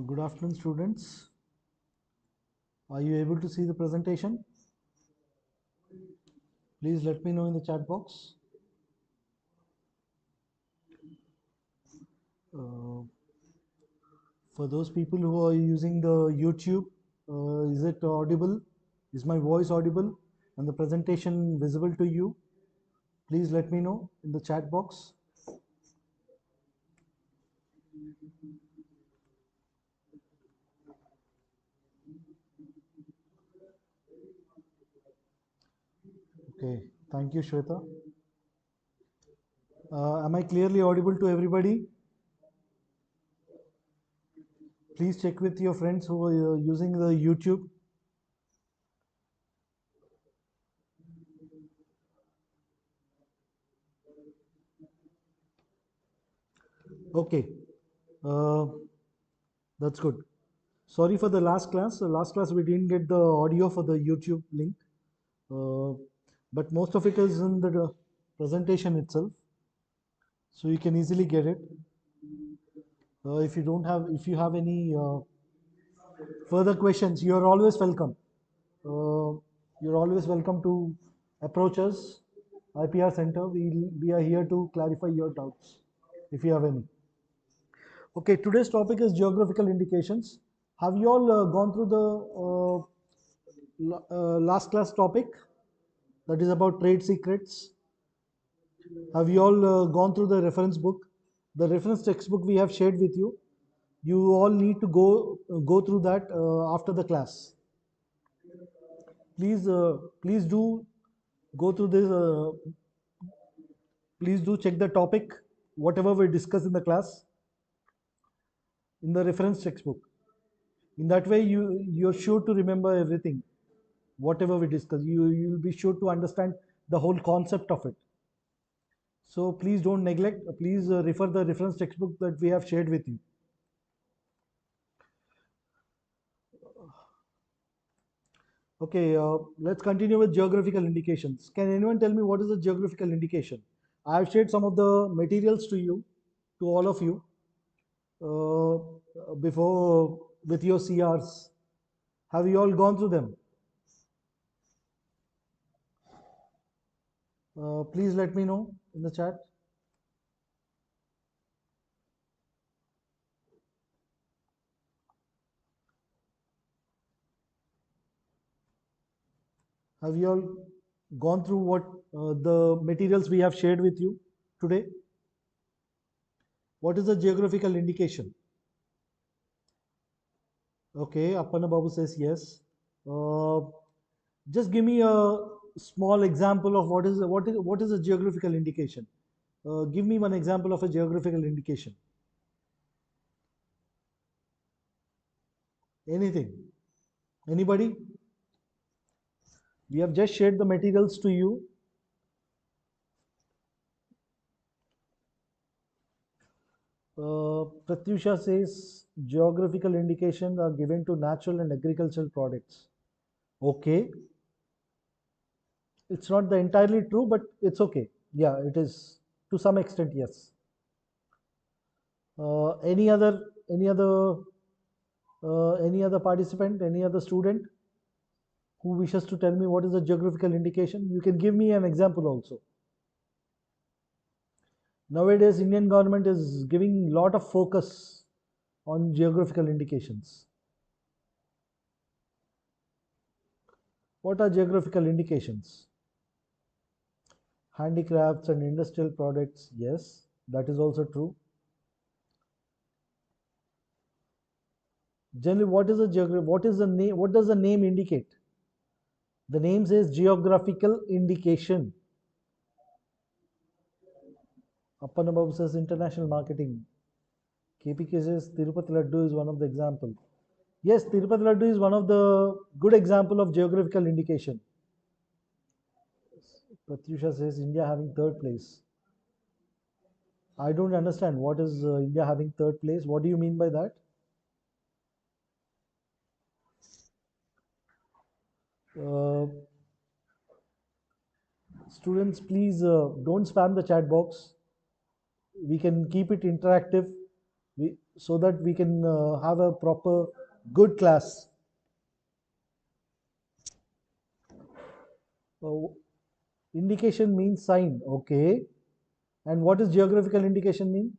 Good afternoon, students. Are you able to see the presentation? Please let me know in the chat box. Uh, for those people who are using the YouTube, is it audible? Is my voice audible and the presentation visible to you? Please let me know in the chat box. Okay, thank you, Shweta. Am I clearly audible to everybody? Please check with your friends who are using the YouTube. Okay, uh, that's good. Sorry for the last class. The last class we didn't get the audio for the YouTube link, uh, but most of it is in the presentation itself, so you can easily get it. If you don't have, if you have any further questions, you are always welcome. Uh, you're always welcome to approach us, IPR Center. We are here to clarify your doubts if you have any. Okay, today's topic is geographical indications. Have you all gone through the last class topic that is about trade secrets? Have you all gone through the reference book? The reference textbook we have shared with you. You all need to go through that after the class. Please do go through this. Please do check the topic, whatever we discuss in the class, in the reference textbook. In that way, you're sure to remember everything, whatever we discuss. You'll be sure to understand the whole concept of it. So please don't neglect. Please refer the reference textbook that we have shared with you. Okay, let's continue with geographical indications. Can anyone tell me what is a geographical indication? I have shared some of the materials to you, to all of you, before with your CRs. Have you all gone through them? Please let me know in the chat. Have you all gone through what the materials we have shared with you today? What is a geographical indication? Okay, Appana Babu says yes. Uh, just give me a small example of what is a geographical indication. Give me one example of a geographical indication. Anything? Anybody? We have just shared the materials to you. Pratyusha says geographical indications are given to natural and agricultural products. Okay, it's not the entirely true, but it's okay. Yeah, it is to some extent. Yes. Any other participant, any other student who wishes to tell me what is a geographical indication? You can give me an example also. Nowadays, Indian government is giving lot of focus on geographical indications. What are geographical indications? Handicrafts and industrial products. Yes, that is also true. Generally, what is the name? What does the name indicate? The name says geographical indication. Appana Babu says international marketing. KPK says Tirupati Laddu is one of the example. Yes, Tirupati Laddu is one of the good example of geographical indication. Pratyusha says India having third place. I don't understand what is India having third place. What do you mean by that? Uh, Students, please don't spam the chat box. We can keep it interactive so that we can have a proper good class. Uh, Indication means sign. Okay. And what does geographical indication mean?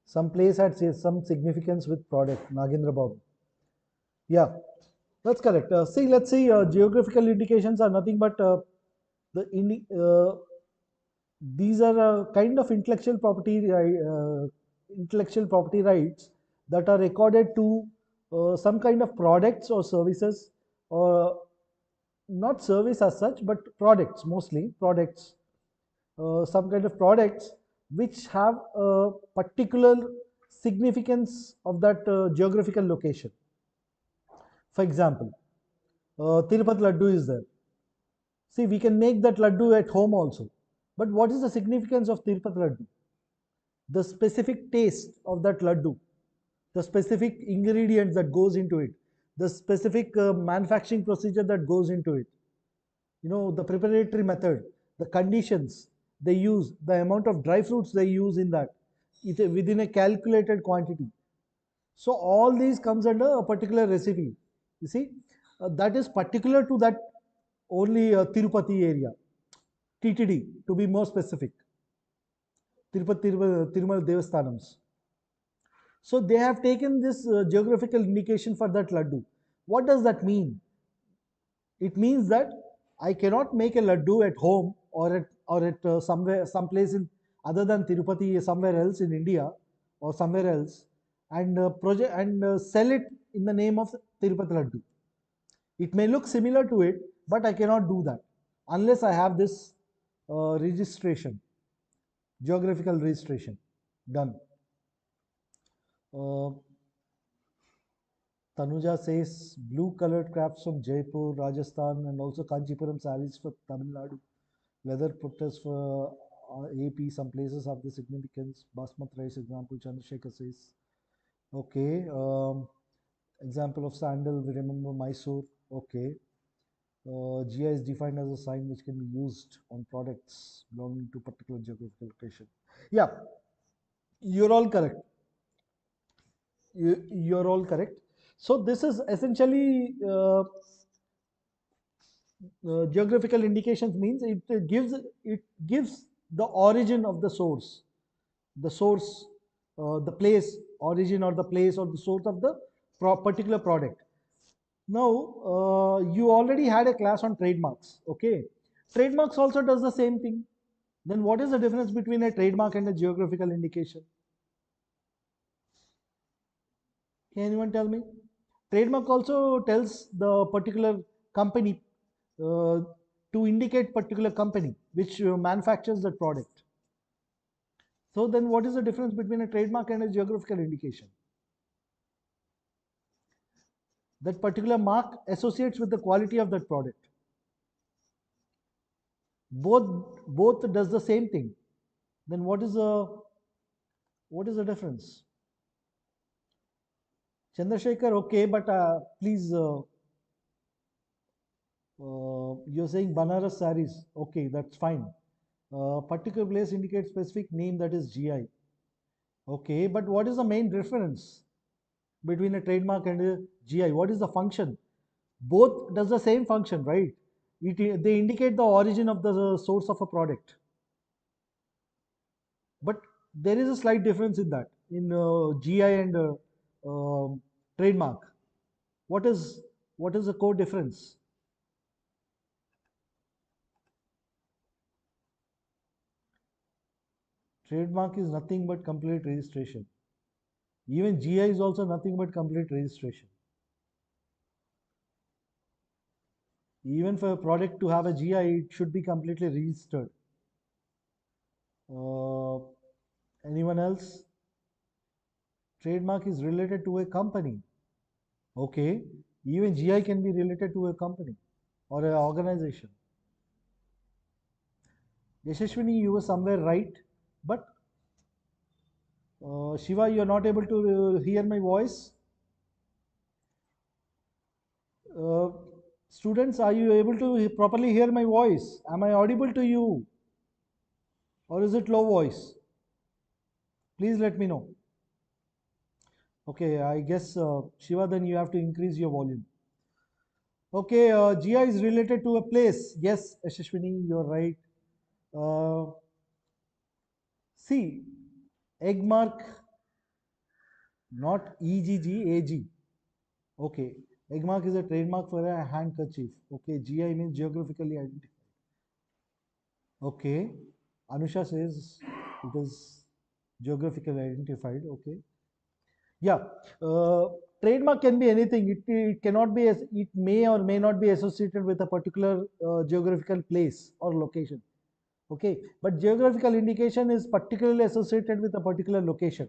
Some place had some significance with product. Nagendra Babu. Yeah, that's correct. Let's see, geographical indications are nothing but the these are a kind of intellectual property rights that are recorded to some kind of products or services, or not service as such, but products, mostly products, some kind of products which have a particular significance of that geographical location. For example, Tirupati Laddu is there. See, we can make that laddu at home also. But what is the significance of Tirupati Laddu? The specific taste of that laddu, the specific ingredients that goes into it, the specific manufacturing procedure that goes into it, the preparatory method, the conditions they use, the amount of dry fruits they use in that, within a calculated quantity. So all these comes under a particular recipe. You see, that is particular to that only Tirupati area, TTD to be more specific, Tirupati Tirumala Devasthanams. So they have taken this geographical indication for that laddu. What does that mean? It means that I cannot make a laddu at home or at somewhere someplace in other than Tirupati, somewhere else in India or somewhere else, and sell it in the name of Tirupati laddu. It may look similar to it, but I cannot do that unless I have this registration, geographical registration done. Uh, Tanuja says blue colored crafts from Jaipur, Rajasthan, and also Kanchipuram sarees for Tamil Nadu. Leather protests for AP. Some places have the significance. Basmati rice example, Chandrasekhar says. Okay. Example of sandal, we remember Mysore. Okay. GI is defined as a sign which can be used on products belonging to particular geographical location. Yeah, you're all correct. You're all correct. So this is essentially geographical indications means it gives the origin of the source, the place, origin or the place or the source of the particular product. Now, you already had a class on trademarks. Okay, trademarks also does the same thing. Then what is the difference between a trademark and a geographical indication? Can anyone tell me? Trademark also tells the particular company uh, to indicate particular company which manufactures that product. So then what is the difference between a trademark and a geographical indication? That particular mark associates with the quality of that product. Both does the same thing. Then what is the difference? Chandrasekhar, okay, but please, you're saying Banaras saris. Okay, that's fine. Particular place indicates specific name, that is GI. Okay, but what is the main difference between a trademark and a GI? What is the function? Both does the same function, right? They indicate the origin of the source of a product. But there is a slight difference in that, in GI and trademark. What is the core difference? Trademark is nothing but complete registration. Even GI is also nothing but complete registration. Even for a product to have a GI, it should be completely registered. Uh, Anyone else? Trademark is related to a company. Okay. Even GI can be related to a company or an organization. Yashashwini, you were somewhere right, but Shiva, you are not able to hear my voice. Uh, Students, are you able to properly hear my voice? Am I audible to you, or is it low voice? Please let me know. Okay, I guess Shiva, then you have to increase your volume. Okay, GI is related to a place. Yes, Yashashwini, you're right. Uh, See, egg mark, not EGG, AG. Okay, egg mark is a trademark for a handkerchief. Okay, GI means geographically identified. Okay, Anusha says it is geographically identified. Okay, yeah. Trademark can be anything. It cannot be, it may or may not be associated with a particular geographical place or location. Okay, but geographical indication is particularly associated with a particular location.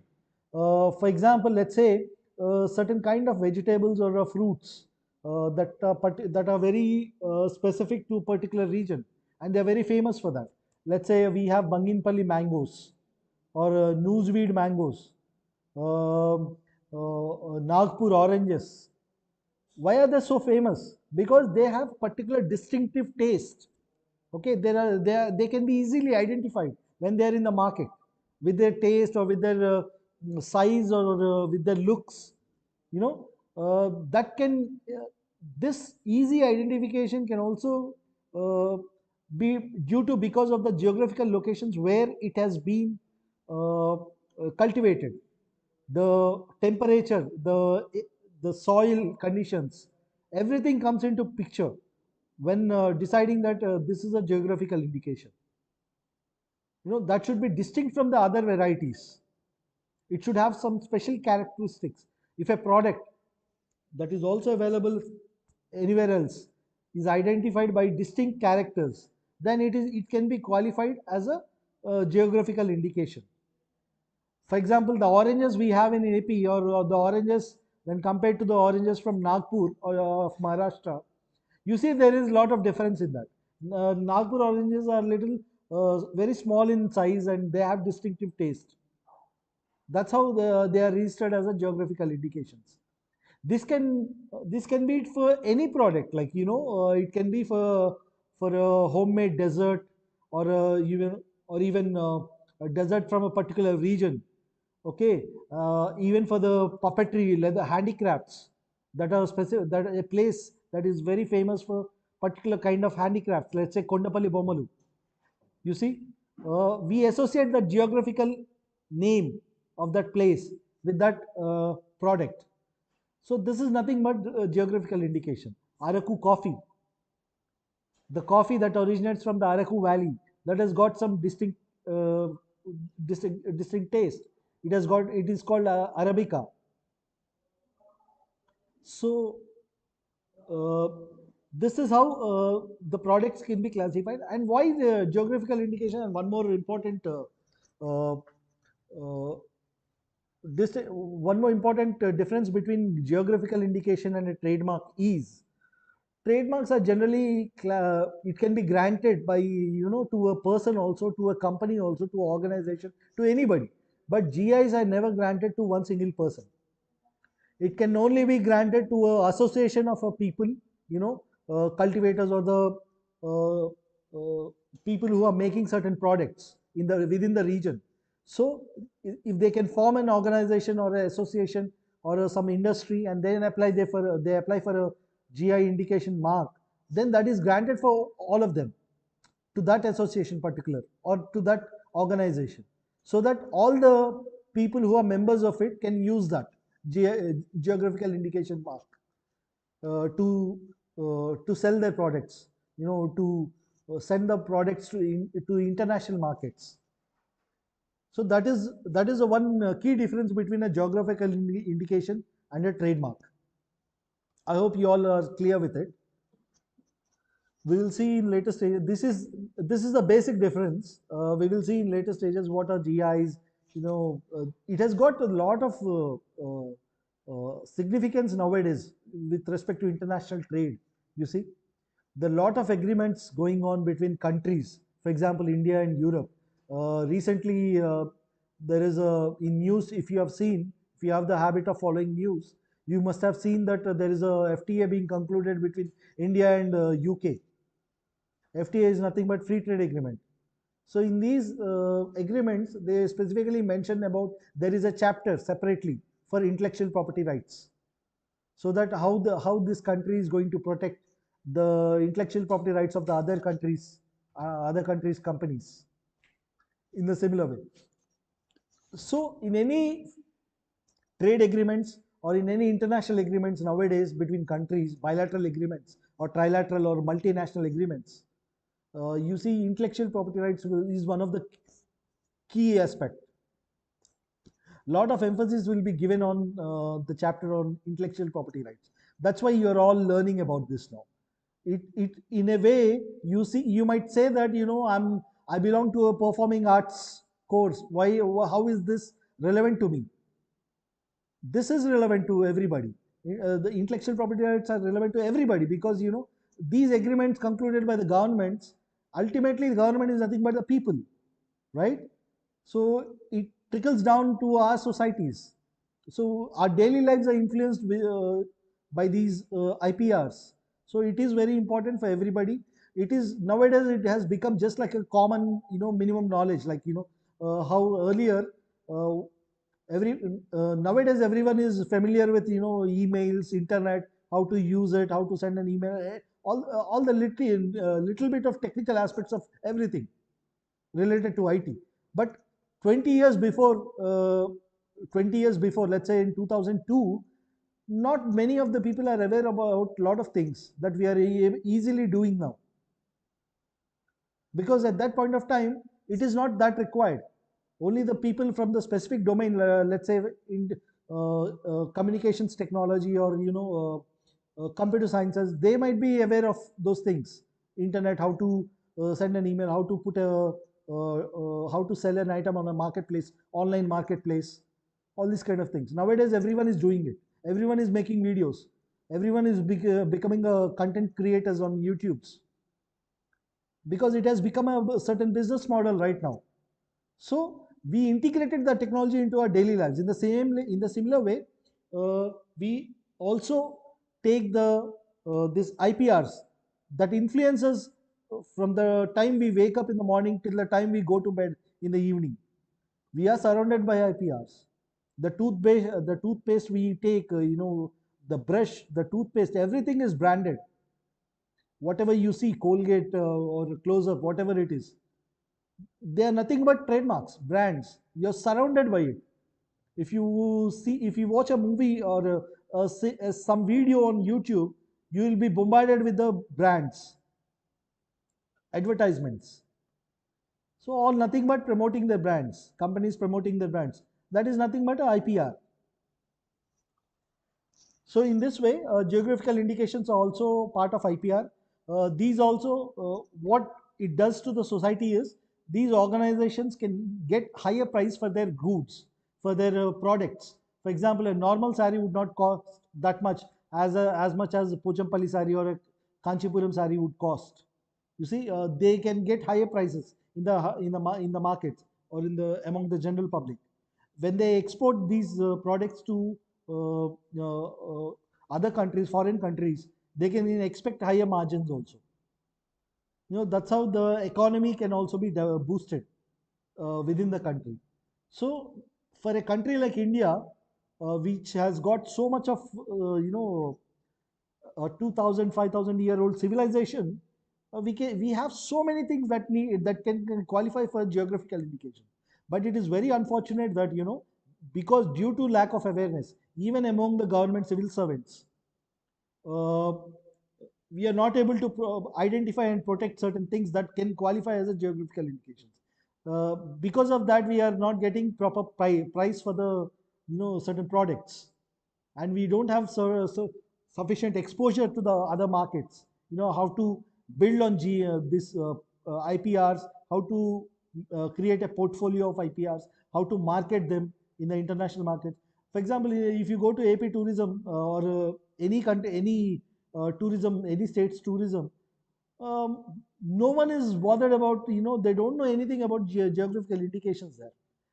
For example, let's say certain kind of vegetables or fruits that are very specific to a particular region, and they are very famous for that. Let's say we have Banginpalli mangoes or Newsweed mangoes, Nagpur oranges. Why are they so famous? Because they have particular distinctive taste. Okay, they can be easily identified when they are in the market with their taste or with their size or with their looks. You know, that can this easy identification can also be due to because of the geographical locations where it has been cultivated, the temperature, the soil conditions, everything comes into picture when deciding that this is a geographical indication. You know, that should be distinct from the other varieties. It should have some special characteristics. If a product that is also available anywhere else is identified by distinct characters, then it can be qualified as a geographical indication. For example, the oranges we have in AP, or the oranges when compared to the oranges from Nagpur or of Maharashtra, you see there is a lot of difference in that. Nagpur oranges are little very small in size and they have distinctive taste. That's how they are registered as a geographical indications. This can be for any product, like it can be for a homemade dessert, or even a dessert from a particular region. Okay, even for the puppetry, leather handicrafts that are specific, that a place that is very famous for particular kind of handicrafts. Let's say Kondapalli Bomalu. You see, we associate the geographical name of that place with that product. So this is nothing but geographical indication. Araku coffee, the coffee that originates from the Araku Valley, that has got some uh, distinct taste. It is called Arabica. So, uh, This is how the products can be classified, and why the geographical indication. And one more important uh, uh, one more important difference between geographical indication and a trademark is trademarks are generally it can be granted by to a person, also to a company, also to an organization, to anybody, but GIs are never granted to one single person. It can only be granted to a association of a people, cultivators, or the uh, people who are making certain products in the within the region. So if they can form an organization or an association or some industry, and then they apply for a GI indication mark, then that is granted for all of them, to that association particular, or to that organization, so that all the people who are members of it can use that geographical indication mark to sell their products, to send the products to international markets. So that is a one key difference between a geographical indication and a trademark. I hope you all are clear with it. We will see in later stages. This is the basic difference. We will see in later stages what are GIs. It has got a lot of significance nowadays with respect to international trade. You see, the lot of agreements going on between countries. For example, India and Europe. Recently, there is a in news. If you have seen, if you have the habit of following news, you must have seen that there is a FTA being concluded between India and UK. FTA is nothing but free trade agreement. So in these agreements, they specifically mention about there is a chapter separately for intellectual property rights. So that how this country is going to protect the intellectual property rights of the other countries' companies in the similar way. So in any trade agreements or in any international agreements nowadays between countries, bilateral agreements or trilateral or multinational agreements, you see intellectual property rights is one of the key aspect. Lot of emphasis will be given on the chapter on intellectual property rights. That's why you're all learning about this now. It in a way, you might say that I belong to a performing arts course. Why? How is this relevant to me? This is relevant to everybody. The intellectual property rights are relevant to everybody, because these agreements concluded by the governments, ultimately the government is nothing but the people, right? So it trickles down to our societies. So our daily lives are influenced by these IPRs. So it is very important for everybody. It is nowadays, it has become just like a common minimum knowledge, like how earlier uh, every nowadays everyone is familiar with emails, internet, how to use it, how to send an email, all the little bit of technical aspects of everything related to IT. But 20 years before, 20 years before, let's say in 2002, not many of the people are aware about a lot of things that we are easily doing now, because at that point of time it is not that required. Only the people from the specific domain, let's say in communications technology, or computer sciences, they might be aware of those things. Internet, how to send an email, how to put how to sell an item on a marketplace, online marketplace, all these kind of things. Nowadays everyone is doing it. Everyone is making videos. Everyone is becoming a content creators on YouTube's, because it has become a certain business model right now. So we integrated the technology into our daily lives. In the similar way, we also take the this IPRs that influences from the time we wake up in the morning till the time we go to bed in the evening. We are surrounded by IPRs. The toothpaste we take, the brush, the toothpaste, everything is branded. Whatever you see, Colgate or Close Up, whatever it is, they are nothing but trademarks, brands. You're surrounded by it. If you watch a movie or some video on YouTube, you will be bombarded with the brands, advertisements. So all nothing but promoting their brands, companies promoting their brands. That is nothing but a IPR. So in this way, geographical indications are also part of IPR. These also, what it does to the society is, these organizations can get higher price for their goods, for their products. For example, a normal sari would not cost that much as much as a Pochampalli sari or a Kanchipuram sari would cost. You see, they can get higher prices in the markets or in the among the general public. When they export these products to other countries, foreign countries, they can expect higher margins also. That's how the economy can also be boosted within the country. So for a country like India, which has got so much of a 2000 5000 year old civilization, we have so many things that can qualify for geographical indication. But it is very unfortunate that, because due to lack of awareness even among the government civil servants, uh, we are not able to identify and protect certain things that can qualify as a geographical indications. Because of that, we are not getting proper price for the certain products, and we don't have sufficient exposure to the other markets. How to build on this IPRs, how to create a portfolio of IPRs, how to market them in the international market. For example, if you go to AP tourism, or any country, any tourism, any state's tourism, no one is bothered about, they don't know anything about geographical indications there.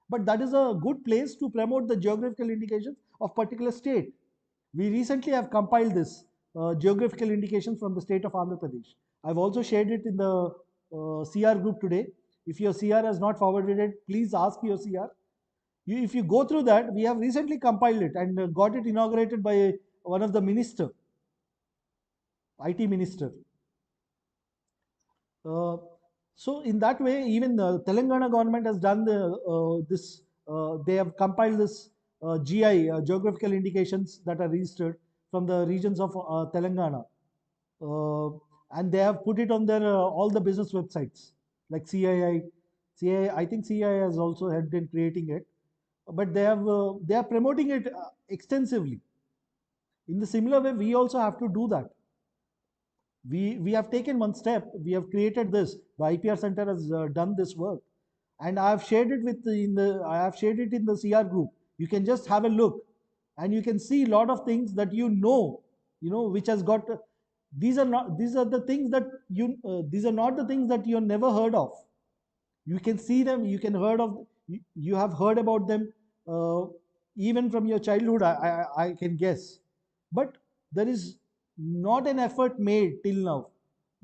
But that is a good place to promote the geographical indications of particular state. We recently have compiled this geographical indications from the state of Andhra Pradesh. I've also shared it in the CR group today. If your CR has not forwarded it, please ask your CR. If you go through that, we have recently compiled it and got it inaugurated by one of the minister, IT minister. Uh, so in that way, even the Telangana government has done this. They have compiled this GI, geographical indications, that are registered from the regions of Telangana, uh, and they have put it on their all the business websites like CII. CII, I think CII has also helped in creating it, but they are promoting it extensively. In the similar way, we also have to do that. We have taken one step. We have created this. The IPR center has done this work, and I have shared it in the CR group. You can just have a look, and you can see a lot of things that which has got. These are the things that these are not the things that you never heard of. You can see them, you can heard of, you have heard about them, uh, even from your childhood, I can guess. But there is not an effort made till now,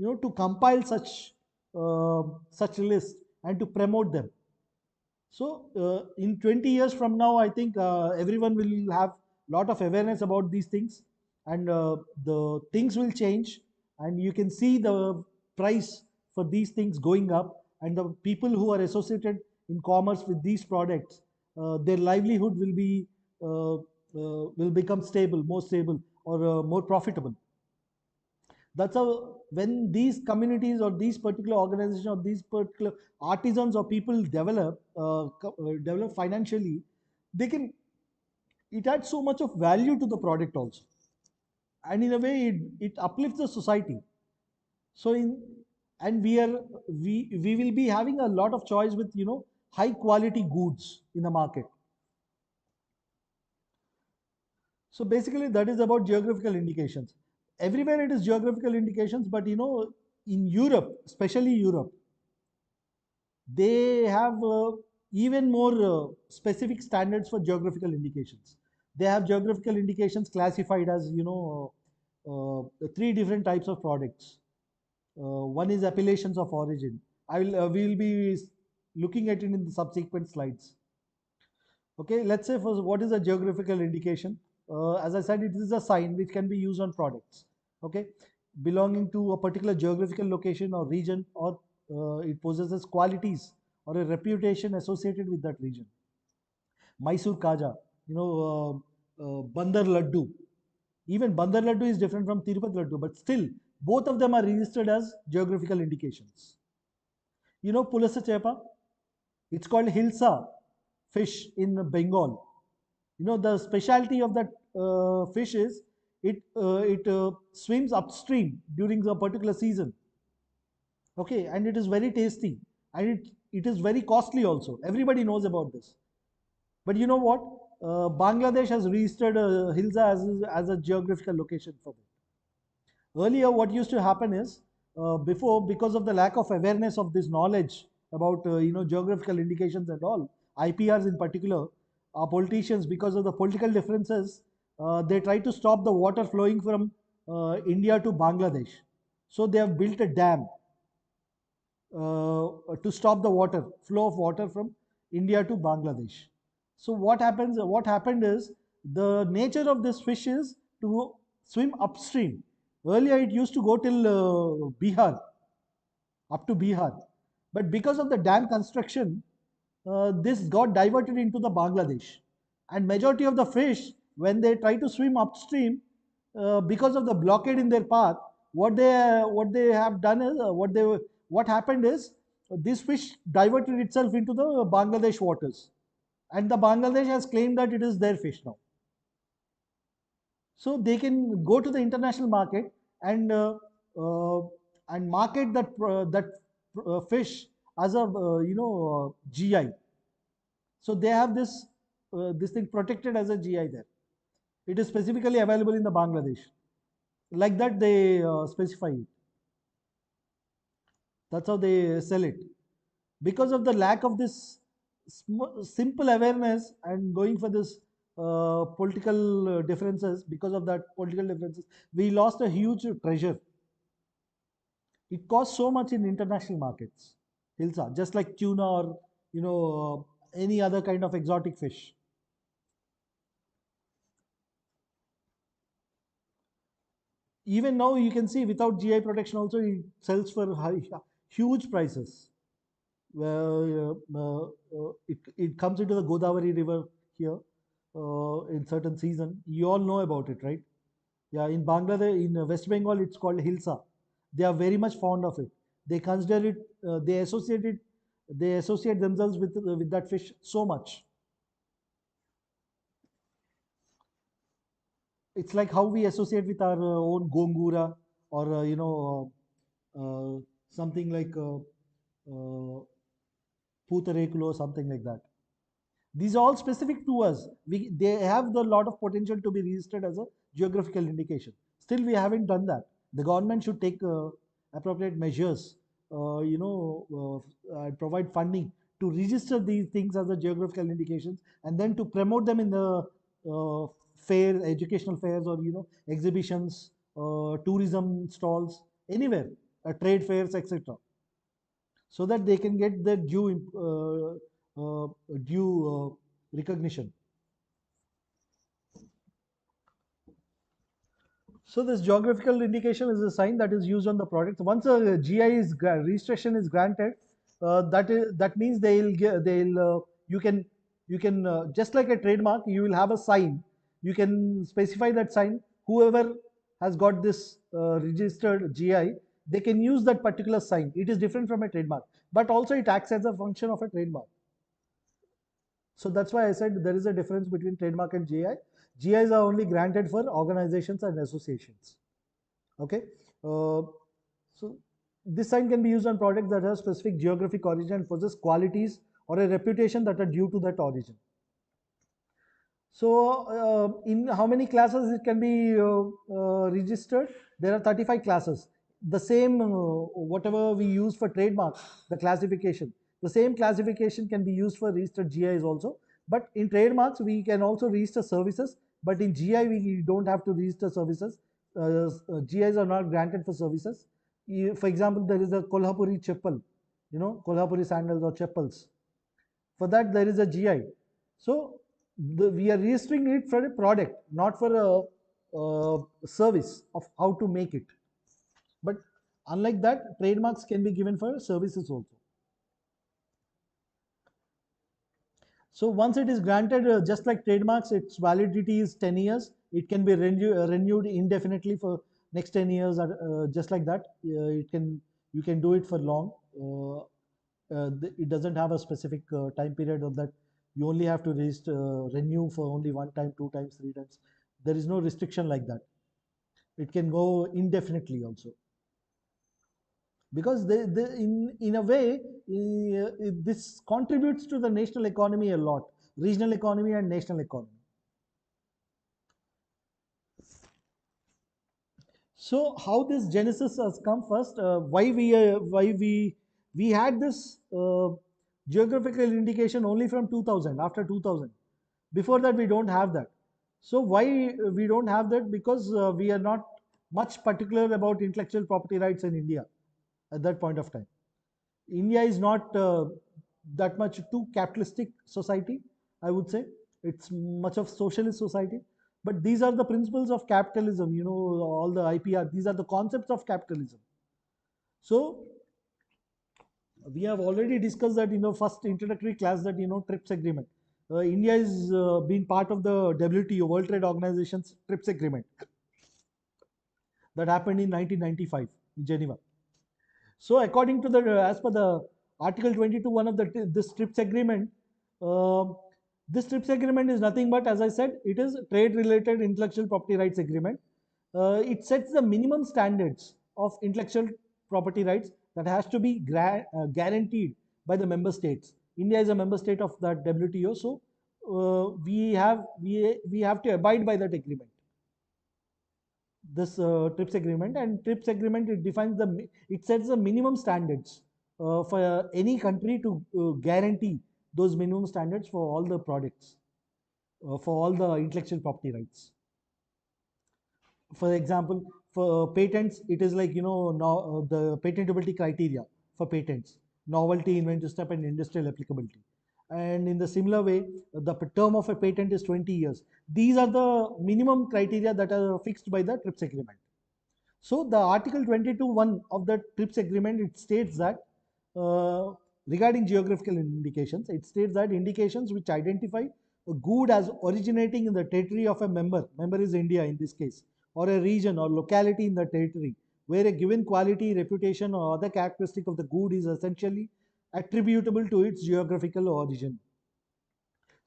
to compile such a list and to promote them. So in 20 years from now, I think everyone will have a lot of awareness about these things, and the things will change, and you can see the price for these things going up, and the people who are associated in commerce with these products, their livelihood will become stable, more stable, or more profitable. That's how, when these communities or these particular organizations or these particular artisans or people develop financially, they can it adds so much of value to the product also, and in a way it uplifts the society. So in and we will be having a lot of choice with high quality goods in the market. So basically, that is about geographical indications. Everywhere it is geographical indications, but in Europe, especially Europe, they have even more specific standards for geographical indications. They have geographical indications classified as three different types of products. One is appellations of origin. We will be looking at it in the subsequent slides. Okay, let's say for what is a geographical indication? As I said, it is a sign which can be used on products. Okay, belonging to a particular geographical location or region, or it possesses qualities or a reputation associated with that region. Mysore Kaja, Bandar Laddu. Even Bandar Laddu is different from Tirupati Laddu, but still, both of them are registered as geographical indications. Pulasa Chepa? It's called Hilsa fish in Bengal. The specialty of that fish is it swims upstream during a particular season. Okay, and it is very tasty, and it is very costly also. Everybody knows about this. But you know what? Bangladesh has registered Hilsa as a geographical location for them. Earlier, what used to happen is, before, because of the lack of awareness of this knowledge about geographical indications and all, IPRs in particular, our politicians, because of the political differences, they try to stop the water flowing from India to Bangladesh. So they have built a dam to stop the water flow of water from India to Bangladesh. So what happens? What happened is, the nature of this fish is to swim upstream. Earlier, it used to go till Bihar, up to Bihar, but because of the dam construction, this got diverted into the Bangladesh, and majority of the fish, when they try to swim upstream, because of the blockade in their path, what they have done is, what happened is, this fish diverted itself into the Bangladesh waters, and the Bangladesh has claimed that it is their fish now. So they can go to the international market and market that fish as a GI. So they have this thing protected as a GI there. It is specifically available in the Bangladesh. Like that they specify it. That's how they sell it. Because of the lack of this simple awareness and going for this political differences, because of that political differences, we lost a huge treasure. It costs so much in international markets, Hilsa, just like tuna or any other kind of exotic fish. Even now, you can see without GI protection, also it sells for huge prices. It comes into the Godavari River here in certain season. You all know about it, right? Yeah, in Bangladesh, in West Bengal, it's called Hilsa. They are very much fond of it. They consider it, they associate themselves with that fish so much. It's like how we associate with our own gongura, or something like putarekulu or something like that. These are all specific to us. They have the lot of potential to be registered as a geographical indication. Still, we haven't done that. The government should take appropriate measures, provide funding to register these things as a geographical indications, and then to promote them in the educational fairs, or exhibitions, tourism stalls, anywhere, trade fairs, etc., so that they can get their due recognition. So this geographical indication is a sign that is used on the product. Once a GI registration is granted, that means you can just like a trademark, you will have a sign. You can specify that sign. Whoever has got this registered GI, they can use that particular sign. It is different from a trademark, but also it acts as a function of a trademark. So that's why I said there is a difference between trademark and GI. GIs are only granted for organizations and associations. Okay. So this sign can be used on products that have specific geographic origin and possess qualities or a reputation that are due to that origin. So in how many classes it can be registered? There are 35 classes. The same, whatever we use for trademark, the classification, the same classification can be used for registered GIs also. But in trademarks, we can also register services. But in GI, we don't have to register services. GIs are not granted for services. For example, there is a Kolhapuri chappal, Kolhapuri sandals or chappals. For that, there is a GI. So we are registering it for a product, not for a service of how to make it. But unlike that, trademarks can be given for services also. So once it is granted, just like trademarks, its validity is 10 years. It can be renewed indefinitely for next 10 years, just like that. You can do it for long. It doesn't have a specific time period of that. You only have to renew for only one time, two times, three times. There is no restriction like that. It can go indefinitely also, because in a way, this contributes to the national economy a lot, regional economy and national economy. So how this genesis has come first? Why we had this geographical indication only from 2000, after 2000. Before that, we don't have that. So why we don't have that? Because we are not much particular about intellectual property rights in India at that point of time. India is not that much too capitalistic society, I would say. It's much of socialist society. But these are the principles of capitalism, all the IPR, these are the concepts of capitalism. So we have already discussed that, first introductory class, that, TRIPS agreement. India is been part of the WTO, World Trade Organization's TRIPS agreement, that happened in 1995 in Geneva. So according to as per the Article 22(1) of this TRIPS agreement, uh, this TRIPS agreement is nothing but, as I said, it is a trade-related intellectual property rights agreement. It sets the minimum standards of intellectual property rights that has to be guaranteed by the member states. India is a member state of that WTO, so we have to abide by that agreement, this TRIPS agreement. And TRIPS agreement, it sets the minimum standards for any country to guarantee those minimum standards for all the products, for all the intellectual property rights. For example, for patents, it is like, the patentability criteria for patents: novelty, inventive step, and industrial applicability. And in the similar way, the term of a patent is 20 years. These are the minimum criteria that are fixed by the TRIPS agreement. So the Article 22(1) of the TRIPS agreement, it states that, uh, regarding geographical indications, it states that indications which identify a good as originating in the territory of a member is India in this case, or a region or locality in the territory, where a given quality, reputation, or other characteristic of the good is essentially attributable to its geographical origin.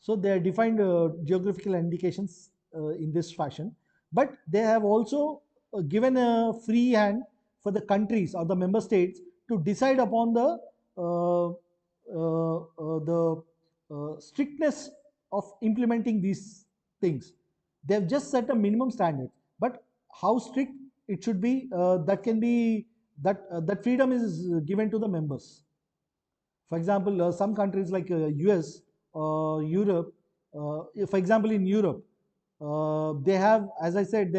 So they are defined geographical indications in this fashion, but they have also given a free hand for the countries or the member states to decide upon the strictness of implementing these things. They have just set a minimum standard, but how strict it should be, that freedom is given to the members. For example, some countries like US, Europe, for example, in Europe, they have, as I said,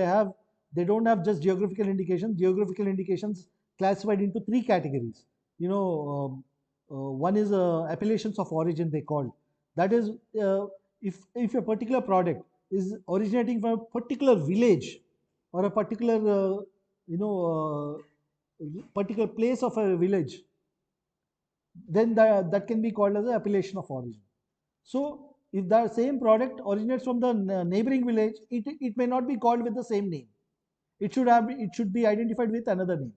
they don't have just geographical indications. Geographical indications classified into three categories. One is appellations of origin, they called. That is, if a particular product is originating from a particular village or a particular, particular place of a village, then that can be called as an appellation of origin. So if the same product originates from the neighboring village, it may not be called with the same name. It should be identified with another name.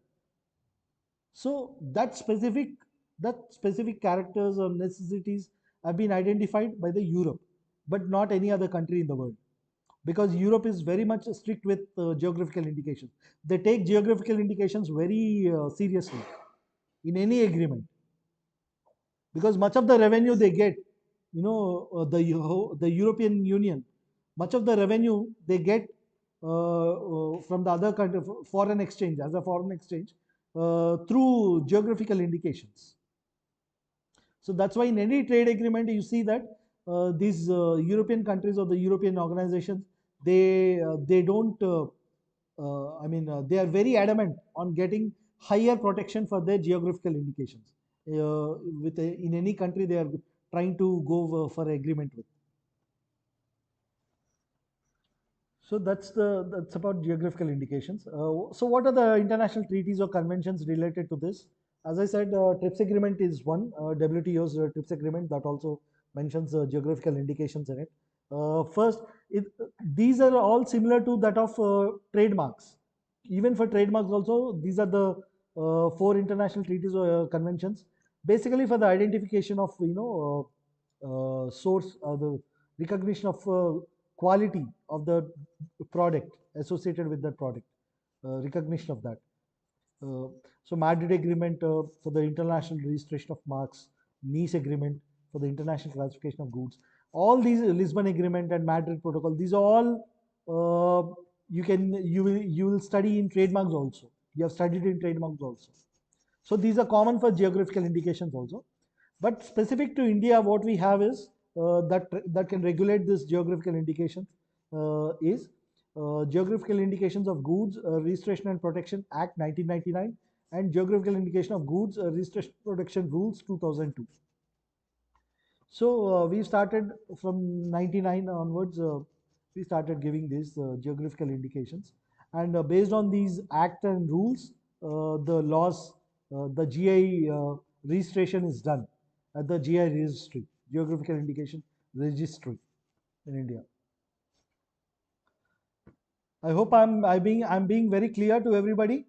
So that specific characters or necessities have been identified by the Europe, but not any other country in the world, because Europe is very much strict with geographical indications. They take geographical indications very seriously in any agreement, because much of the revenue they get, the European Union, much of the revenue they get from the other country, foreign exchange, as a foreign exchange, through geographical indications. So that's why in any trade agreement you see that these European countries or the European organizations, they don't. They are very adamant on getting higher protection for their geographical indications. In any country they are trying to go for agreement with. So that's about geographical indications. So what are the international treaties or conventions related to this? As I said, TRIPS agreement is one. WTO's TRIPS agreement that also mentions geographical indications in it. First, these are all similar to that of trademarks. Even for trademarks also, these are the four international treaties or conventions, basically for the identification of, source, the recognition of quality of the product associated with that product. recognition of that. Uh, so Madrid Agreement for the international registration of marks, Nice Agreement for the international classification of goods. All these Lisbon Agreement and Madrid Protocol. These are all you will study in trademarks also. You have studied in trademarks also. So these are common for geographical indications also. But specific to India, what we have is that can regulate this geographical indications is Geographical Indications of Goods Registration and Protection Act 1999 and Geographical Indication of Goods Registration Protection Rules 2002. So we started from 99 onwards. We started giving these geographical indications, and based on these act and rules, the laws, the GI registration is done at the GI registry, Geographical Indication Registry in India. I hope I'm being very clear to everybody.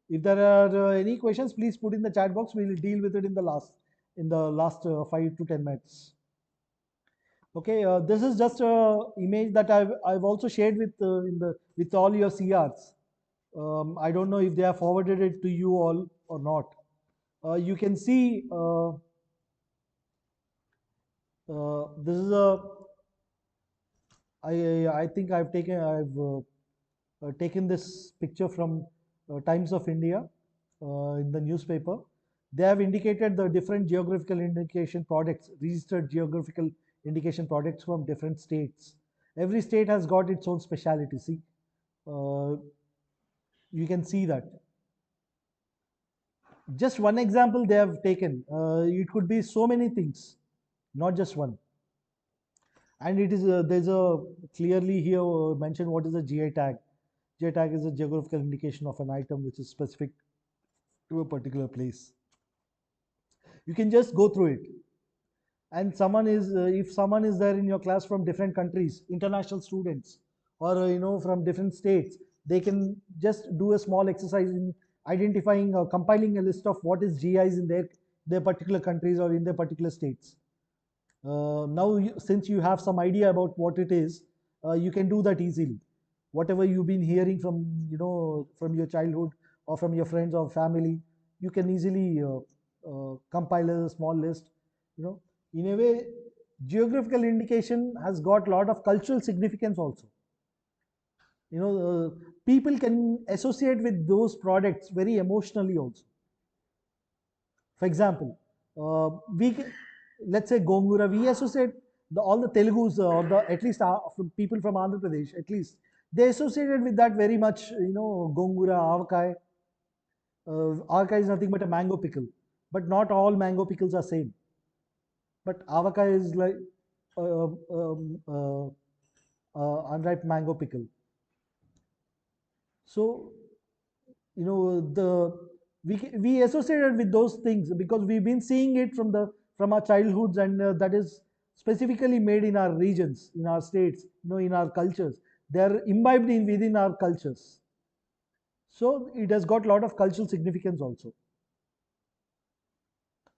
If there are any questions, please put in the chat box. We will deal with it in the last 5 to 10 minutes. Okay, this is just a image that I've also shared with all your CRs. I don't know if they have forwarded it to you all or not. You can see this is a I think I've taken this picture from Times of India in the newspaper. They have indicated the different geographical indication products, registered geographical indication products from different states. Every state has got its own speciality. See, uh, you can see that. Just one example they have taken. It could be so many things, not just one. And it is there's a clearly here mentioned what is a GI tag. GI tag is a geographical indication of an item which is specific to a particular place. You can just go through it. And if someone is there in your class from different countries, international students, or from different states, they can just do a small exercise in identifying or compiling a list of what is GIs in their particular countries or in their particular states. Now, since you have some idea about what it is, you can do that easily. Whatever you've been hearing from your childhood or from your friends or family, you can easily compile a small list. In a way, geographical indication has got a lot of cultural significance also. People can associate with those products very emotionally also. For example, let's say Gongura, we associate all the Telugus or at least from people from Andhra Pradesh, at least they associated with that very much. Gongura, avakai. Avakai is nothing but a mango pickle, but not all mango pickles are same. But avakai is like unripe mango pickle. So we associated with those things because we've been seeing it from our childhoods, and that is specifically made in our regions, in our states, in our cultures. They are imbibed within our cultures. So it has got a lot of cultural significance also.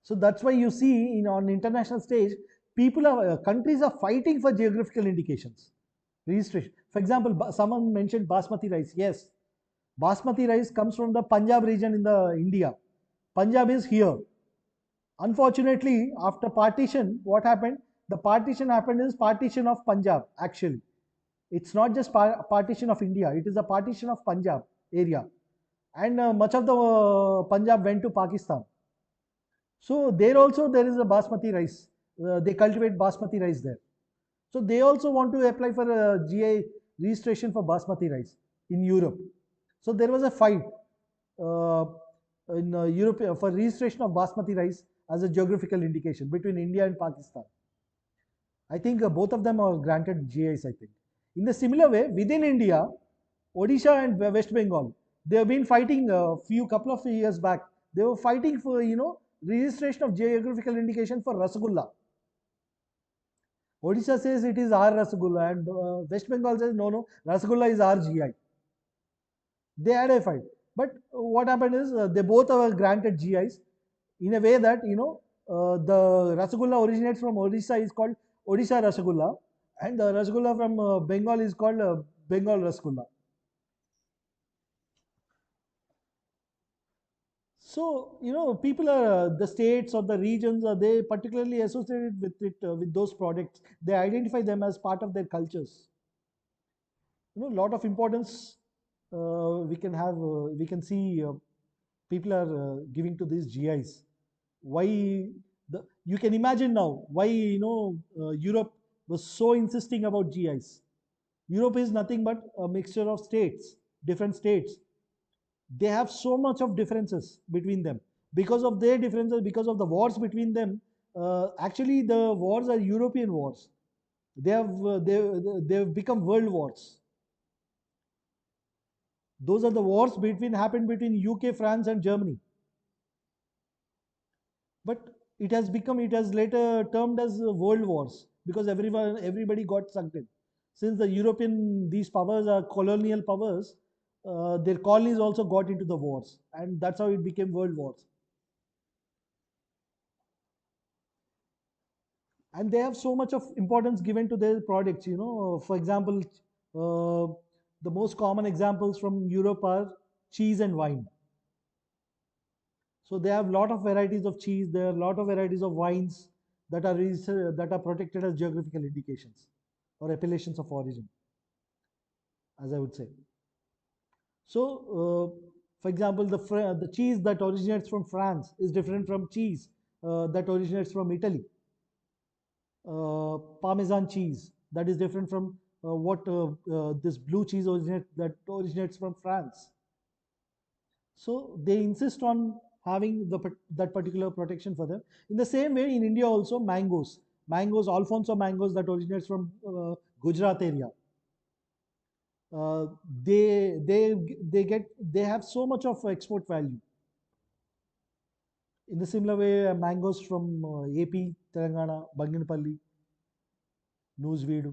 So that's why you see on international stage, countries are fighting for geographical indications, registration. For example, someone mentioned basmati rice. Yes, basmati rice comes from the Punjab region in the India. Punjab is here. Unfortunately, after partition, what happened? The partition happened is partition of Punjab. Actually, it's not just partition of India. It is a partition of Punjab area, and much of the Punjab went to Pakistan. So there is a basmati rice. They cultivate basmati rice there. So they also want to apply for a GI registration for basmati rice in Europe. So there was a fight uh, in Europe for registration of basmati rice as a geographical indication between India and Pakistan. I think both of them are granted GIs. I think. In the similar way, within India, Odisha and West Bengal, they have been fighting a couple of years back. They were fighting for registration of geographical indication for Rasgulla. Odisha says it is our Rasgulla, and West Bengal says no, Rasgulla is our GI. They had a fight, but what happened is they both are granted GIs in a way that the Rasgulla originates from Odisha is called Odisha Rasgulla, and the Rasgulla from Bengal is called Bengal Rasgulla. So, people are the states or the regions are they particularly associated with it with those products. They identify them as part of their cultures. A lot of importance we can see people are giving to these GIs. Why you can imagine now why Europe was so insisting about GIs. Europe is nothing but a mixture of states, different states. They have so much of differences between them. Because of their differences, because of the wars between them, actually the wars are European wars. They have become world wars. Those are the wars between happened between UK, France, and Germany. But it has later termed as world wars because everybody got sucked in. Since the European these powers are colonial powers, their colonies also got into the wars, and that's how it became world wars. And they have so much of importance given to their products. For example, uh, the most common examples from Europe are cheese and wine. So they have a lot of varieties of cheese. There are a lot of varieties of wines that are protected as geographical indications or appellations of origin, as I would say. So, for example, the cheese that originates from France is different from cheese that originates from Italy. Parmesan cheese that is different from what this blue cheese originates from France. So they insist on having that particular protection for them. In the same way, in India also, mangoes, Alfonso mangoes that originates from Gujarat area. Uh, they have so much of export value. In the similar way, mangoes from AP, Telangana, Banginapalli, Newsweed.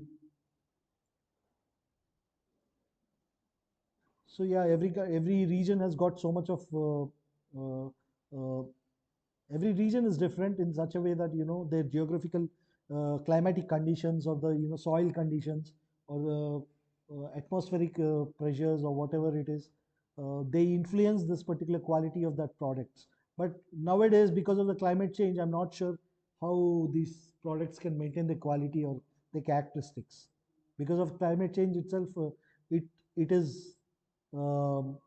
So yeah, every region has got so much of uh, uh, every region is different in such a way that their geographical climatic conditions or the soil conditions or the atmospheric pressures or whatever it is, they influence this particular quality of that products. But nowadays, because of the climate change, I'm not sure how these products can maintain the quality or the characteristics. Because of climate change itself, it it is um,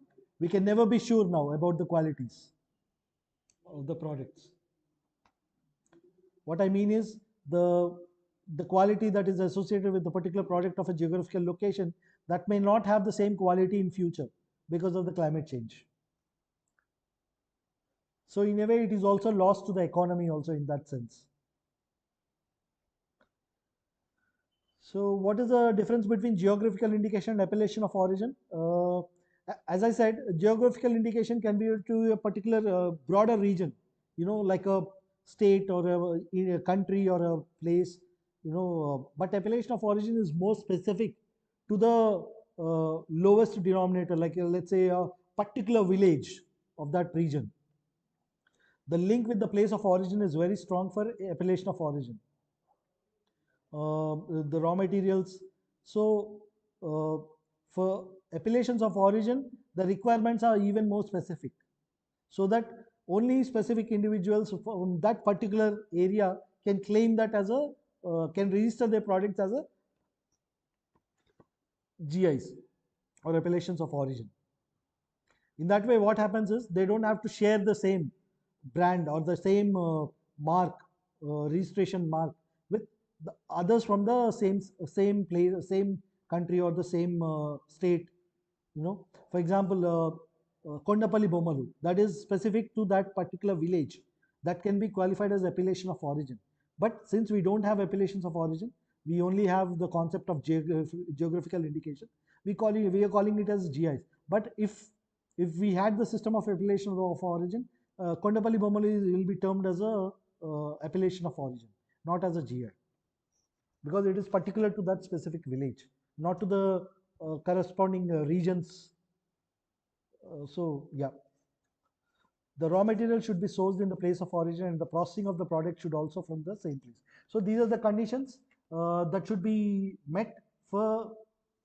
we can never be sure now about the qualities of the products. What I mean is the quality that is associated with the particular product of a geographical location that may not have the same quality in future because of the climate change. So in a way, it is also lost to the economy also in that sense. So what is the difference between geographical indication and appellation of origin? As I said, geographical indication can be to a particular broader region, like a state or a country or a place, but appellation of origin is more specific to the lowest denominator, like let's say a particular village of that region. The link with the place of origin is very strong for appellation of origin. The raw materials. So, for appellations of origin, the requirements are even more specific, so that only specific individuals from that particular area can claim that as a can register their products as a GIs or appellations of origin. In that way, what happens is they don't have to share the same brand or the same mark, registration mark with the others from the same place, same country or the same state. For example, Kondapalli Bomalu, that is specific to that particular village, that can be qualified as appellation of origin. But since we don't have appellations of origin, we only have the concept of geographical indication. We are calling it as GIs. But if we had the system of appellation of origin, Kondapalli Bomalu will be termed as a appellation of origin, not as a GI, because it is particular to that specific village, not to the corresponding regions. So yeah, the raw material should be sourced in the place of origin, and the processing of the product should also from the same place. So these are the conditions that should be met for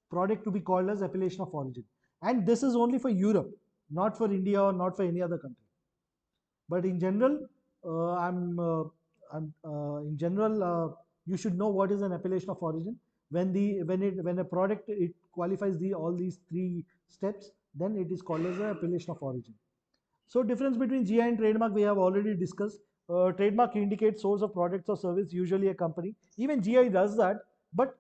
product to be called as appellation of origin. And this is only for Europe, not for India or not for any other country. But in general, in general, you should know what is an appellation of origin. When a product it qualifies all these three steps, then it is called as an appellation of origin. So difference between GI and trademark we have already discussed. Trademark indicates source of products or service, usually a company. Even GI does that, but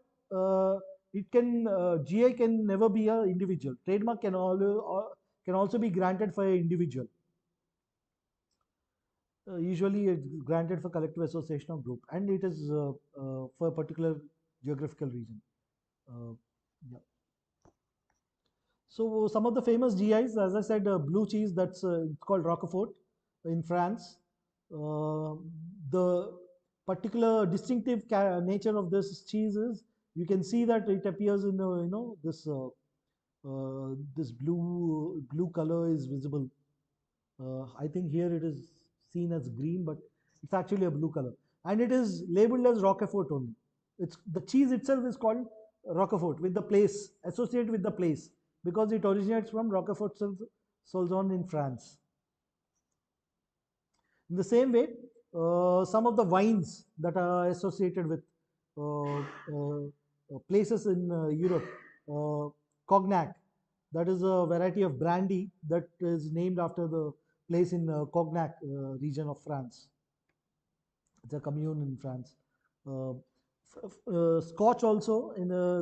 GI can never be an individual. Trademark can also be granted for an individual. Usually it's granted for collective association of group, and it is for a particular geographical region. Uh, yeah. So some of the famous GIs, as I said, blue cheese, that's it's called Roquefort in France. Uh, the particular distinctive nature of this cheese is you can see that it appears in this blue color is visible. I think here it is seen as green, but it's actually a blue color, and it is labeled as Roquefort only. It's the cheese itself is called Roquefort with the place associated with the place because it originates from Roquefort Soulzon in France. In the same way, some of the wines that are associated with places in Europe, cognac, that is a variety of brandy that is named after the place in Cognac region of France. It's a commune in France. Uh, Scotch also,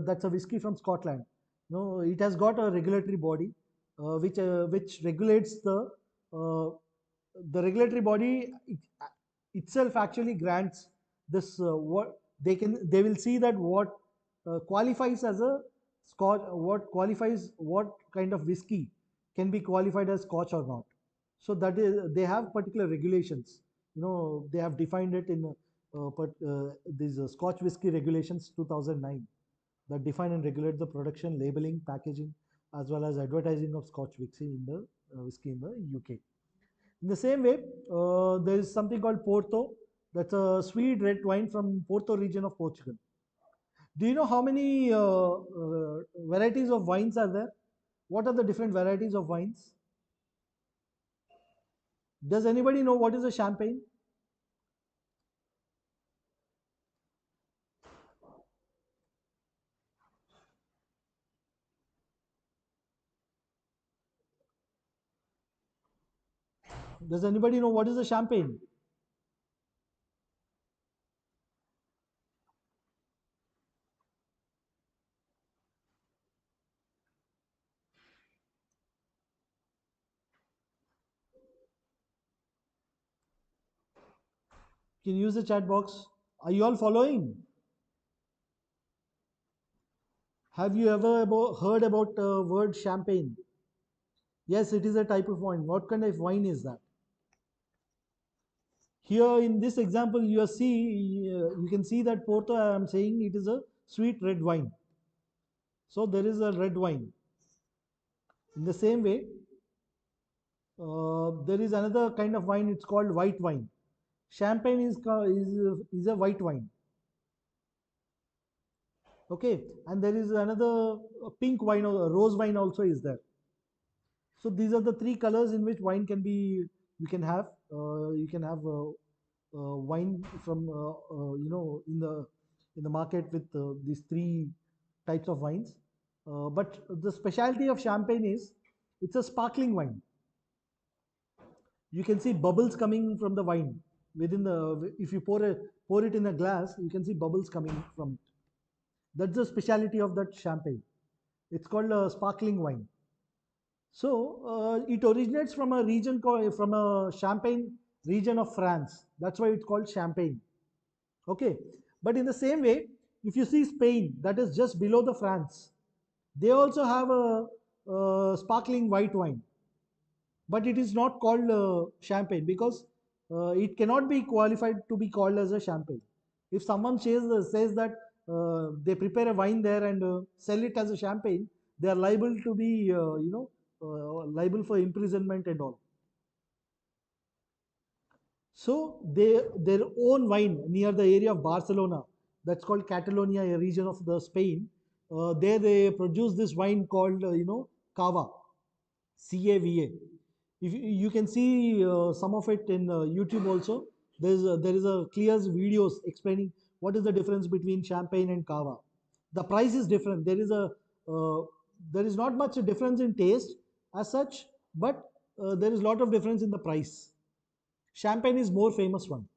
that's a whiskey from Scotland. No, it has got a regulatory body which regulates uh, the regulatory body itself actually grants this what they will see that what qualifies as a Scotch, what kind of whiskey can be qualified as Scotch or not. So that is they have particular regulations. They have defined it in these Scotch whisky regulations 2009 that define and regulate the production, labeling, packaging, as well as advertising of Scotch whiskey in the UK. In the same way, there is something called Porto. That's a sweet red wine from Porto region of Portugal. Do you know how many varieties of wines are there? What are the different varieties of wines? Does anybody know what is a champagne? Does anybody know what is a champagne? You can use the chat box. Are you all following? Have you ever heard about the word champagne? Yes, it is a type of wine. What kind of wine is that? Here in this example, you can see that Porto. I am saying it is a sweet red wine. So there is a red wine. In the same way, there is another kind of wine. It's called white wine. Champagne is a white wine. Okay, and there is another pink wine or rose wine also is there. So these are the three colors in which wine can be. You can have wine from in the market with these three types of wines. But the specialty of champagne is it's a sparkling wine. You can see bubbles coming from the wine within the. If you pour it in a glass, you can see bubbles coming from it. That's the specialty of that champagne. It's called a sparkling wine. So it originates from a region called from a Champagne region of France. That's why it's called Champagne. Okay, but in the same way, if you see Spain, that is just below the France, they also have a sparkling white wine, but it is not called champagne because it cannot be qualified to be called as a champagne. If someone says that they prepare a wine there and sell it as a champagne, they are liable to be, liable for imprisonment and all. So their own wine near the area of Barcelona, that's called Catalonia, a region of the Spain. There they produce this wine called Cava, CAVA. If you can see some of it in YouTube also, there is a clear videos explaining what is the difference between champagne and cava. The price is different. Uh, there is not much difference in taste as such, but there is a lot of difference in the price. Champagne is more famous one.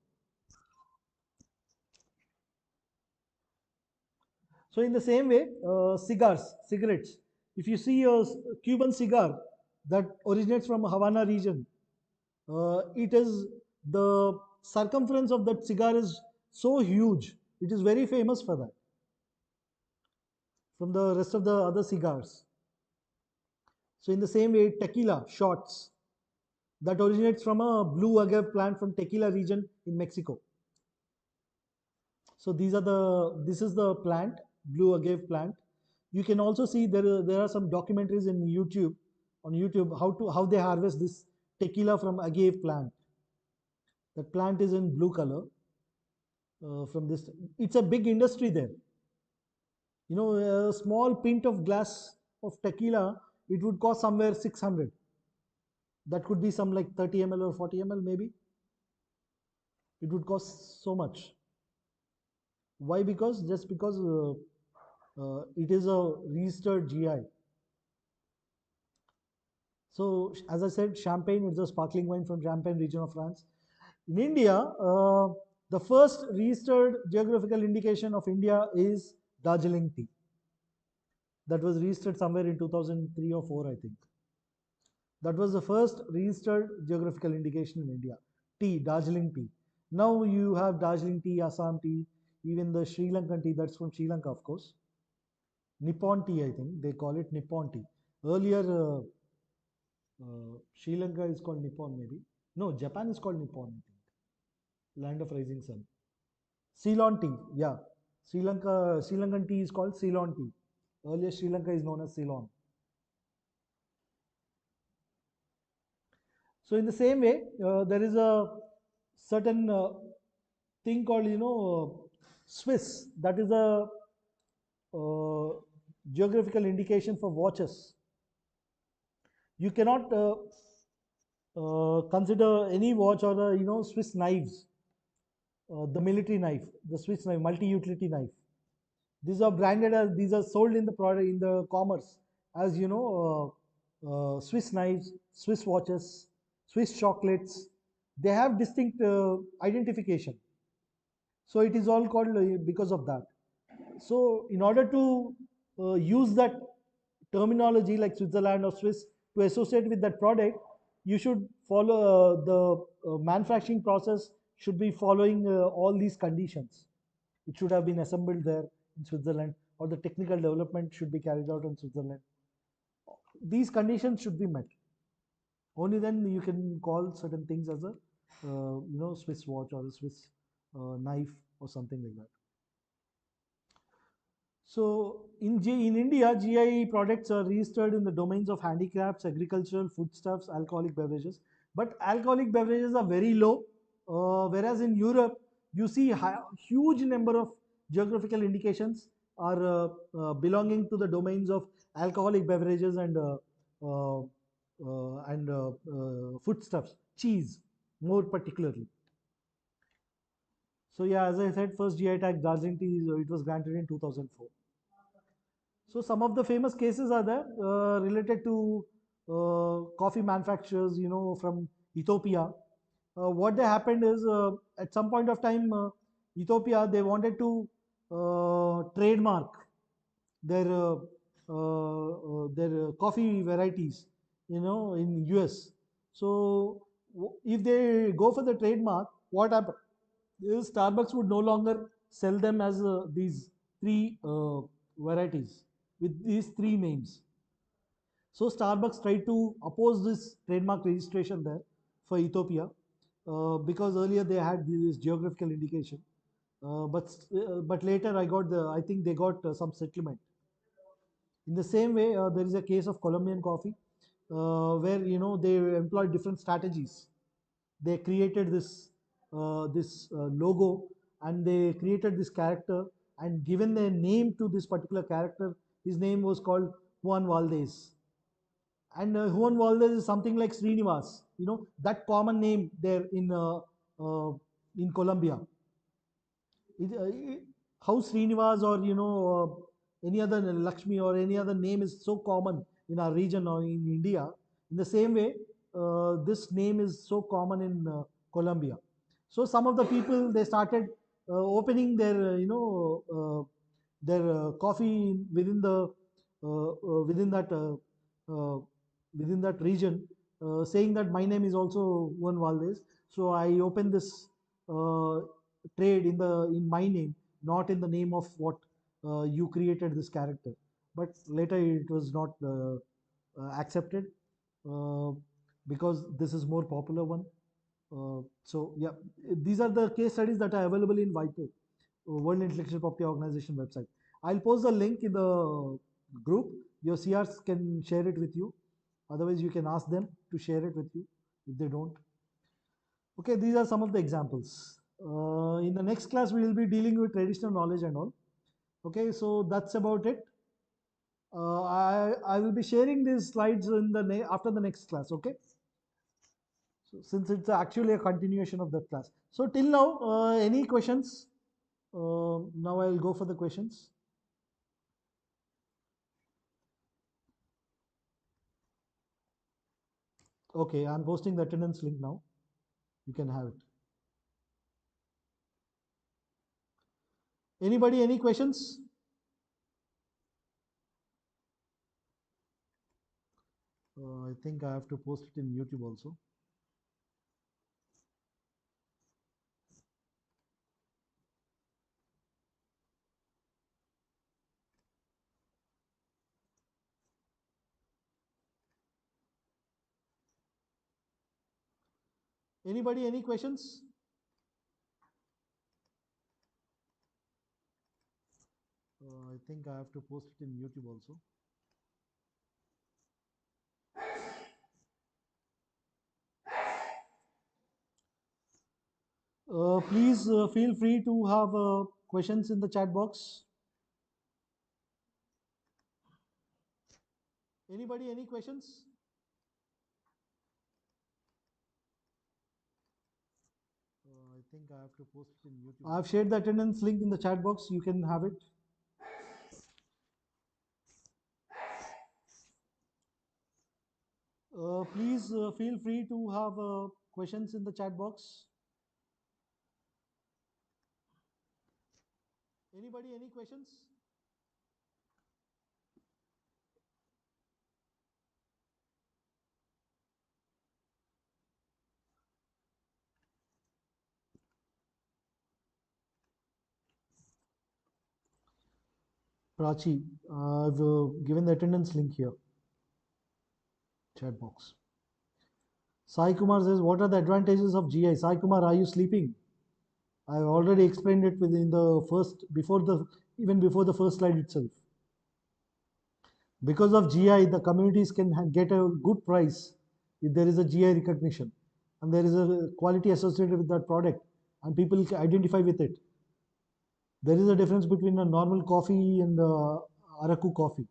So in the same way, cigarettes. If you see a Cuban cigar that originates from Havana region, it is the circumference of that cigar is so huge. It is very famous for that from the rest of the other cigars. So in the same way, tequila shots that originates from a blue agave plant from Tequila region in Mexico. So this is the plant, blue agave plant. You can also see there are some documentaries in YouTube on YouTube how they harvest this tequila from agave plant. The plant is in blue color from this. It's a big industry there. You know, a small pint of glass of tequila, it would cost somewhere 600. That could be some like 30 ml or 40 ml maybe. It would cost so much. Why? Because just because it is a registered GI. So as I said, Champagne is a sparkling wine from Champagne region of France. In India, the first registered geographical indication of India is Darjeeling tea. That was registered somewhere in 2003 or 4, I think. That was the first registered geographical indication in India. Tea, Darjeeling tea. Now you have Darjeeling tea, Assam tea, even the Sri Lankan tea, that's from Sri Lanka, of course. Nippon tea, I think they call it Nippon tea. Earlier, Sri Lanka is called Nippon, maybe. No, Japan is called Nippon, I think. Land of rising sun. Ceylon tea, yeah. Sri Lankan tea is called Ceylon tea. Earlier, Sri Lanka is known as Ceylon. So in the same way, there is a certain thing called, Swiss. That is a uh, geographical indication for watches. You cannot consider any watch or the Swiss knives, the military knife, the Swiss knife, multi-utility knife. These are branded as these are sold in the product in the commerce as Swiss knives, Swiss watches, Swiss chocolates. They have distinct identification. So it is all called because of that. So in order to use that terminology like Switzerland or Swiss to associate with that product, you should follow the manufacturing process should be following all these conditions. It should have been assembled there in Switzerland, or the technical development should be carried out in Switzerland. These conditions should be met. Only then you can call certain things as a Swiss watch or a Swiss knife or something like that. So in India, GI products are registered in the domains of handicrafts, agricultural, foodstuffs, alcoholic beverages. But alcoholic beverages are very low, whereas in Europe, you see huge number of geographical indications are belonging to the domains of alcoholic beverages and foodstuffs, cheese more particularly. So yeah, as I said, first GI tag Darjeeling tea, it was granted in 2004. So some of the famous cases are there related to coffee manufacturers, from Ethiopia. What they happened is at some point of time, Ethiopia they wanted to trademark their coffee varieties, in US. So if they go for the trademark, what happened is Starbucks would no longer sell them as these three varieties with these three names. So Starbucks tried to oppose this trademark registration there for Ethiopia because earlier they had this geographical indication. But later I think they got some settlement. In the same way, there is a case of Colombian coffee where they employed different strategies. They created this logo, and they created this character and given their name to this particular character. His name was called Juan Valdez, And Juan Valdez is something like Srinivas. That common name there uh, in Colombia. How Srinivas or any other Lakshmi or any other name is so common in our region or in India. In the same way, this name is so common in Colombia. So some of the people, they started opening their coffee within uh, within that region, saying that my name is also Juan Valdez. So I opened this uh, trade in my name, not in the name of what you created this character. But later it was not accepted, uh, because this is more popular one. So yeah, these are the case studies that are available in WIPO, World Intellectual Property Organization website. I'll post the link in the group. Your CRs can share it with you. Otherwise, you can ask them to share it with you if they don't. Okay, these are some of the examples. In the next class, we will be dealing with traditional knowledge and all. Okay, so that's about it. I will be sharing these slides in the after the next class. Okay, so since it's actually a continuation of that class. So till now, any questions? Now I'll go for the questions. Okay, I'm posting the attendance link now. You can have it. Anybody, any questions? I think I have to post it in YouTube also. Anybody, any questions? I think I have to post it in YouTube also. Please feel free to have questions in the chat box. Anybody, any questions? I think I have to post it in YouTube. I've shared the attendance link in the chat box. You can have it. Please feel free to have questions in the chat box. Anybody, any questions? Prachi, I've given the attendance link here, chat box. Sai Kumar says, what are the advantages of GI? Sai Kumar, are you sleeping? I've already explained it within the first, even before the first slide itself. Because of GI, the communities can get a good price if there is a GI recognition and there is a quality associated with that product and people identify with it. There is a difference between a normal coffee and Araku coffee.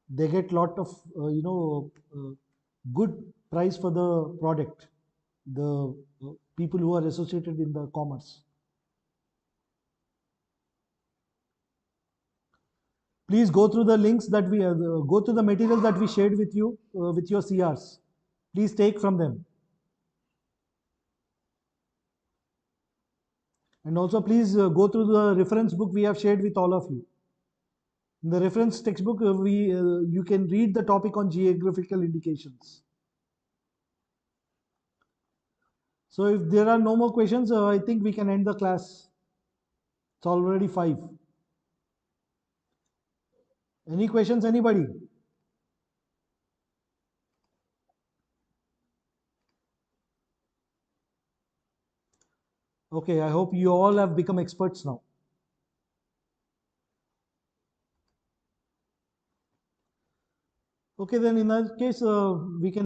They get lot of good price for the product. The people who are associated in the commerce. Please go through the links that we go through the materials that we shared with you with your CRs. Please take from them. And also please go through the reference book we have shared with all of you. In the reference textbook, you can read the topic on geographical indications. So if there are no more questions, I think we can end the class. It's already 5. Any questions, anybody? Okay, I hope you all have become experts now. Okay, then in that case, we can